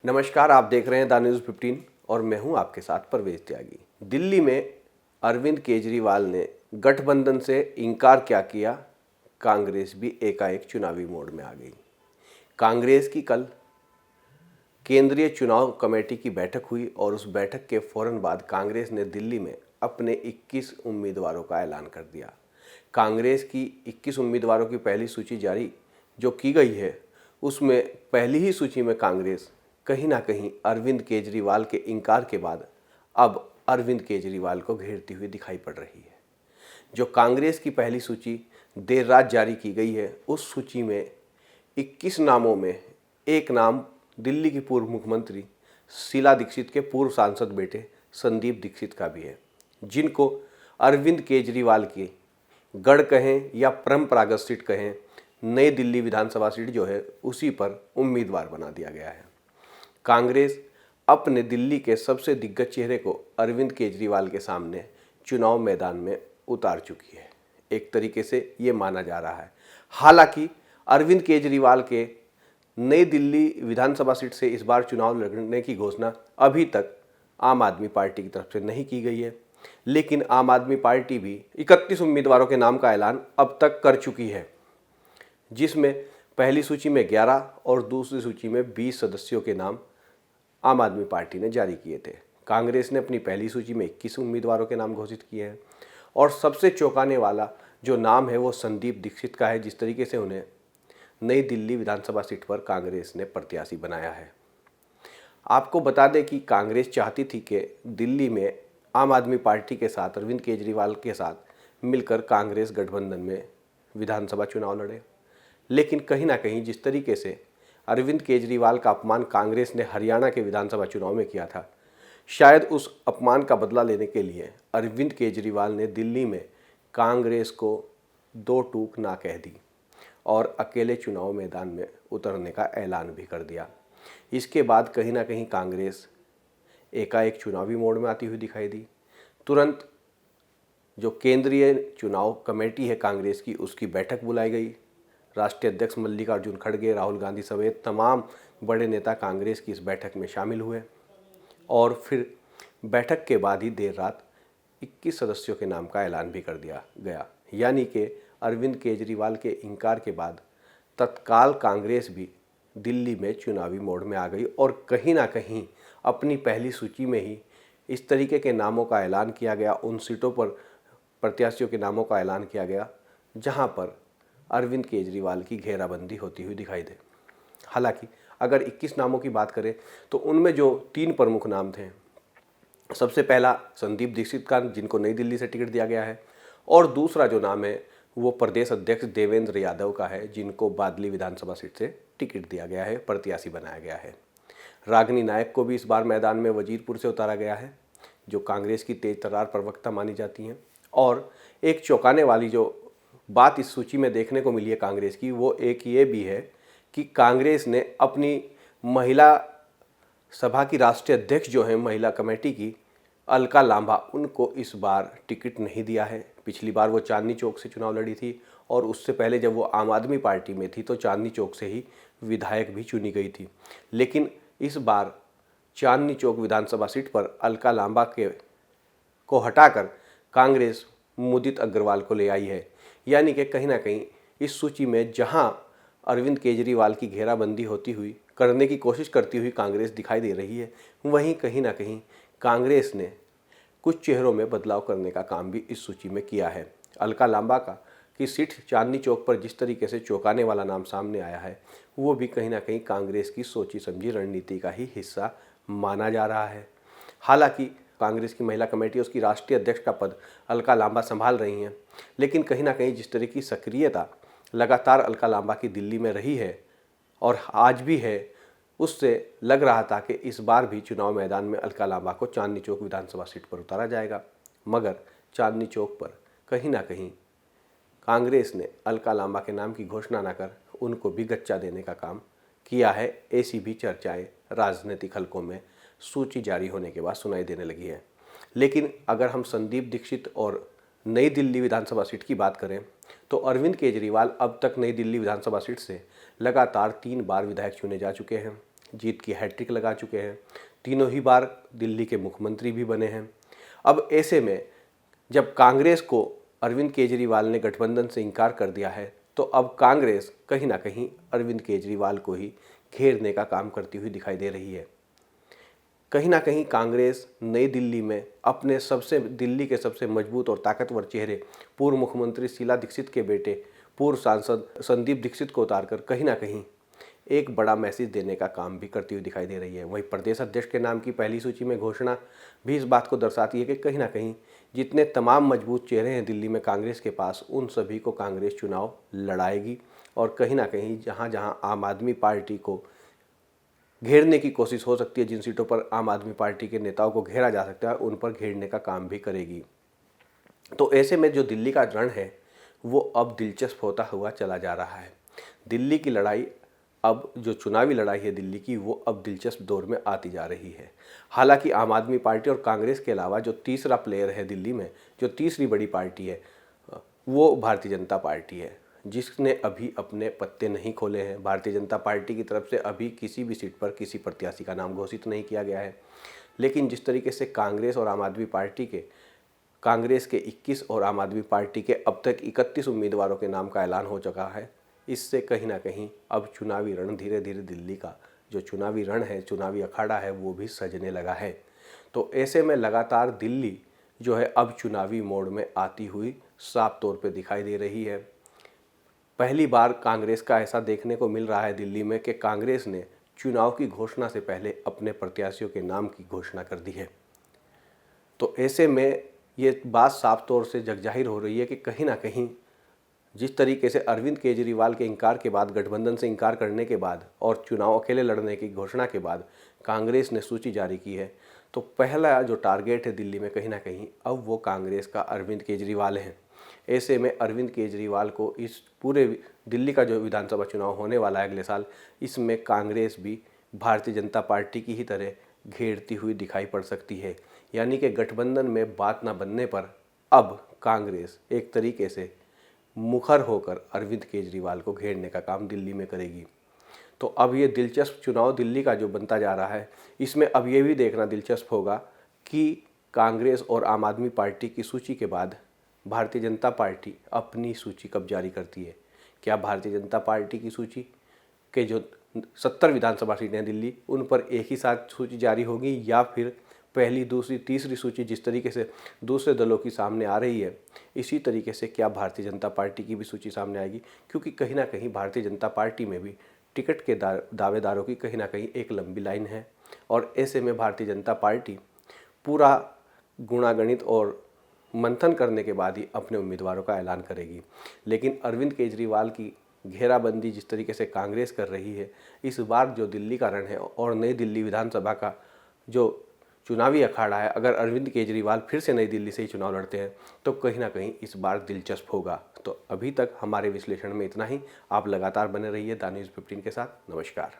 नमस्कार, आप देख रहे हैं द न्यूज़ 15 और मैं हूं आपके साथ परवेज त्यागी। दिल्ली में अरविंद केजरीवाल ने गठबंधन से इनकार क्या किया, कांग्रेस भी एकाएक चुनावी मोड में आ गई। कांग्रेस की कल केंद्रीय चुनाव कमेटी की बैठक हुई और उस बैठक के फौरन बाद कांग्रेस ने दिल्ली में अपने 21 उम्मीदवारों का ऐलान कर दिया। कांग्रेस की 21 उम्मीदवारों की पहली सूची जारी जो की गई है, उसमें पहली ही सूची में कांग्रेस कहीं ना कहीं अरविंद केजरीवाल के इनकार के बाद अब अरविंद केजरीवाल को घेरती हुई दिखाई पड़ रही है। जो कांग्रेस की पहली सूची देर रात जारी की गई है, उस सूची में 21 नामों में एक नाम दिल्ली की पूर्व मुख्यमंत्री शीला दीक्षित के पूर्व सांसद बेटे संदीप दीक्षित का भी है, जिनको अरविंद केजरीवाल की गढ़ कहें या परंपरागत सीट कहें, नई दिल्ली विधानसभा सीट जो है उसी पर उम्मीदवार बना दिया गया है। कांग्रेस अपने दिल्ली के सबसे दिग्गज चेहरे को अरविंद केजरीवाल के सामने चुनाव मैदान में उतार चुकी है, एक तरीके से ये माना जा रहा है। हालांकि अरविंद केजरीवाल के नई दिल्ली विधानसभा सीट से इस बार चुनाव लड़ने की घोषणा अभी तक आम आदमी पार्टी की तरफ से नहीं की गई है, लेकिन आम आदमी पार्टी भी 31 उम्मीदवारों के नाम का ऐलान अब तक कर चुकी है, जिसमें पहली सूची में 11 और दूसरी सूची में 20 सदस्यों के नाम आम आदमी पार्टी ने जारी किए थे। कांग्रेस ने अपनी पहली सूची में 21 उम्मीदवारों के नाम घोषित किए हैं और सबसे चौंकाने वाला जो नाम है वो संदीप दीक्षित का है, जिस तरीके से उन्हें नई दिल्ली विधानसभा सीट पर कांग्रेस ने प्रत्याशी बनाया है। आपको बता दें कि कांग्रेस चाहती थी कि दिल्ली में आम आदमी पार्टी के साथ अरविंद केजरीवाल के साथ मिलकर कांग्रेस गठबंधन में विधानसभा चुनाव लड़े, लेकिन कहीं ना कहीं जिस तरीके से अरविंद केजरीवाल का अपमान कांग्रेस ने हरियाणा के विधानसभा चुनाव में किया था, शायद उस अपमान का बदला लेने के लिए अरविंद केजरीवाल ने दिल्ली में कांग्रेस को दो टूक ना कह दी और अकेले चुनाव मैदान में उतरने का ऐलान भी कर दिया। इसके बाद कहीं ना कहीं कांग्रेस एकाएक चुनावी मोड में आती हुई दिखाई दी। तुरंत जो केंद्रीय चुनाव कमेटी है कांग्रेस की, उसकी बैठक बुलाई गई। राष्ट्रीय अध्यक्ष मल्लिकार्जुन खड़गे, राहुल गांधी समेत तमाम बड़े नेता कांग्रेस की इस बैठक में शामिल हुए और फिर बैठक के बाद ही देर रात 21 सदस्यों के नाम का ऐलान भी कर दिया गया। यानी कि अरविंद केजरीवाल के इनकार के बाद तत्काल कांग्रेस भी दिल्ली में चुनावी मोड में आ गई और कहीं ना कहीं अपनी पहली सूची में ही इस तरीके के नामों का ऐलान किया गया, उन सीटों पर प्रत्याशियों के नामों का ऐलान किया गया जहां पर अरविंद केजरीवाल की घेराबंदी होती हुई दिखाई दे। हालांकि अगर 21 नामों की बात करें तो उनमें जो 3 प्रमुख नाम थे, सबसे पहला संदीप दीक्षित का, जिनको नई दिल्ली से टिकट दिया गया है, और दूसरा जो नाम है वो प्रदेश अध्यक्ष देवेंद्र यादव का है, जिनको बादली विधानसभा सीट से टिकट दिया गया है, प्रत्याशी बनाया गया है। रागिनी नायक को भी इस बार मैदान में वजीरपुर से उतारा गया है, जो कांग्रेस की तेज तर्रार प्रवक्ता मानी जाती हैं। और एक चौंकाने वाली जो बात इस सूची में देखने को मिली है कांग्रेस की, वो एक ये भी है कि कांग्रेस ने अपनी महिला सभा की राष्ट्रीय अध्यक्ष जो हैं महिला कमेटी की, अलका लांबा, उनको इस बार टिकट नहीं दिया है। पिछली बार वो चांदनी चौक से चुनाव लड़ी थी और उससे पहले जब वो आम आदमी पार्टी में थी तो चांदनी चौक से ही विधायक भी चुनी गई थी, लेकिन इस बार चांदनी चौक विधानसभा सीट पर अलका लांबा को हटाकर कांग्रेस मुदित अग्रवाल को ले आई है। यानी कि कहीं ना कहीं इस सूची में जहां अरविंद केजरीवाल की घेराबंदी होती हुई करने की कोशिश करती हुई कांग्रेस दिखाई दे रही है, वहीं कहीं ना कहीं कांग्रेस ने कुछ चेहरों में बदलाव करने का काम भी इस सूची में किया है। अलका लांबा की सीट चांदनी चौक पर जिस तरीके से चौंकाने वाला नाम सामने आया है, वो भी कहीं ना कहीं कांग्रेस की सोची समझी रणनीति का ही हिस्सा माना जा रहा है। हालांकि कांग्रेस की महिला कमेटी, उसकी राष्ट्रीय अध्यक्ष का पद अलका लांबा संभाल रही हैं, लेकिन कहीं ना कहीं जिस तरह की सक्रियता लगातार अलका लांबा की दिल्ली में रही है और आज भी है, उससे लग रहा था कि इस बार भी चुनाव मैदान में अलका लांबा को चांदनी चौक विधानसभा सीट पर उतारा जाएगा। मगर चांदनी चौक पर कहीं ना कहीं कांग्रेस ने अलका लांबा के नाम की घोषणा न कर उनको भी गच्चा देने का काम किया है। ऐसी भी चर्चाएं राजनीतिक हलकों में सूची जारी होने के बाद सुनाई देने लगी है। लेकिन अगर हम संदीप दीक्षित और नई दिल्ली विधानसभा सीट की बात करें तो अरविंद केजरीवाल अब तक नई दिल्ली विधानसभा सीट से लगातार 3 बार विधायक चुने जा चुके हैं। जीत की हैट्रिक लगा चुके हैं, तीनों ही बार दिल्ली के मुख्यमंत्री भी बने हैं। अब ऐसे में जब कांग्रेस को अरविंद केजरीवाल ने गठबंधन से इनकार कर दिया है, तो अब कांग्रेस कहीं ना कहीं अरविंद केजरीवाल को ही घेरने का काम करती हुई दिखाई दे रही है। कहीं ना कहीं कांग्रेस नई दिल्ली में अपने दिल्ली के सबसे मजबूत और ताकतवर चेहरे पूर्व मुख्यमंत्री शीला दीक्षित के बेटे पूर्व सांसद संदीप दीक्षित को उतारकर कहीं ना कहीं एक बड़ा मैसेज देने का काम भी करती हुई दिखाई दे रही है। वहीं प्रदेश अध्यक्ष के नाम की पहली सूची में घोषणा भी इस बात को दर्शाती है कि कहीं ना कहीं जितने तमाम मजबूत चेहरे हैं दिल्ली में कांग्रेस के पास, उन सभी को कांग्रेस चुनाव लड़ाएगी और कहीं ना कहीं जहां जहां आम आदमी पार्टी को घेरने की कोशिश हो सकती है, जिन सीटों पर आम आदमी पार्टी के नेताओं को घेरा जा सकता है, उन पर घेरने का काम भी करेगी। तो ऐसे में जो दिल्ली का रण है वो अब दिलचस्प होता हुआ चला जा रहा है। दिल्ली की लड़ाई, अब जो चुनावी लड़ाई है दिल्ली की, वो अब दिलचस्प दौर में आती जा रही है। हालांकि आम आदमी पार्टी और कांग्रेस के अलावा जो तीसरा प्लेयर है दिल्ली में, जो तीसरी बड़ी पार्टी है, वो भारतीय जनता पार्टी है, जिसने अभी अपने पत्ते नहीं खोले हैं। भारतीय जनता पार्टी की तरफ से अभी किसी भी सीट पर किसी प्रत्याशी का नाम घोषित नहीं किया गया है। लेकिन जिस तरीके से कांग्रेस और आम आदमी पार्टी के कांग्रेस के 21 और आम आदमी पार्टी के अब तक 31 उम्मीदवारों के नाम का ऐलान हो चुका है, इससे कहीं ना कहीं अब चुनावी रण धीरे धीरे दिल्ली का जो चुनावी रण है, चुनावी अखाड़ा है, वो भी सजने लगा है। तो ऐसे में लगातार दिल्ली जो है अब चुनावी मोड में आती हुई साफ तौर पे दिखाई दे रही है। पहली बार कांग्रेस का ऐसा देखने को मिल रहा है दिल्ली में कि कांग्रेस ने चुनाव की घोषणा से पहले अपने प्रत्याशियों के नाम की घोषणा कर दी है। तो ऐसे में ये बात साफ तौर से जगजाहिर हो रही है कि कहीं ना कहीं जिस तरीके से अरविंद केजरीवाल के इनकार के बाद, गठबंधन से इनकार करने के बाद और चुनाव अकेले लड़ने की घोषणा के बाद कांग्रेस ने सूची जारी की है, तो पहला जो टारगेट है दिल्ली में कहीं ना कहीं अब वो कांग्रेस का अरविंद केजरीवाल है। ऐसे में अरविंद केजरीवाल को इस पूरे दिल्ली का जो विधानसभा चुनाव होने वाला है अगले साल, इसमें कांग्रेस भी भारतीय जनता पार्टी की ही तरह घेरती हुई दिखाई पड़ सकती है। यानी कि गठबंधन में बात ना बनने पर अब कांग्रेस एक तरीके से मुखर होकर अरविंद केजरीवाल को घेरने का काम दिल्ली में करेगी। तो अब ये दिलचस्प चुनाव दिल्ली का जो बनता जा रहा है, इसमें अब ये भी देखना दिलचस्प होगा कि कांग्रेस और आम आदमी पार्टी की सूची के बाद भारतीय जनता पार्टी अपनी सूची कब जारी करती है। क्या भारतीय जनता पार्टी की सूची के जो 70 विधानसभा सीटें हैं दिल्ली, उन पर एक ही साथ सूची जारी होगी, या फिर पहली, दूसरी, तीसरी सूची जिस तरीके से दूसरे दलों की सामने आ रही है, इसी तरीके से क्या भारतीय जनता पार्टी की भी सूची सामने आएगी। क्योंकि कहीं ना कहीं भारतीय जनता पार्टी में भी टिकट के दावेदारों की कहीं ना कहीं एक लंबी लाइन है और ऐसे में भारतीय जनता पार्टी पूरा गुणागणित और मंथन करने के बाद ही अपने उम्मीदवारों का ऐलान करेगी। लेकिन अरविंद केजरीवाल की घेराबंदी जिस तरीके से कांग्रेस कर रही है, इस बार जो दिल्ली का रण है और नई दिल्ली विधानसभा का जो चुनावी अखाड़ा है, अगर अरविंद केजरीवाल फिर से नई दिल्ली से ही चुनाव लड़ते हैं तो कहीं ना कहीं इस बार दिलचस्प होगा। तो अभी तक हमारे विश्लेषण में इतना ही। आप लगातार बने रहिए द न्यूज़ 15 के साथ। नमस्कार।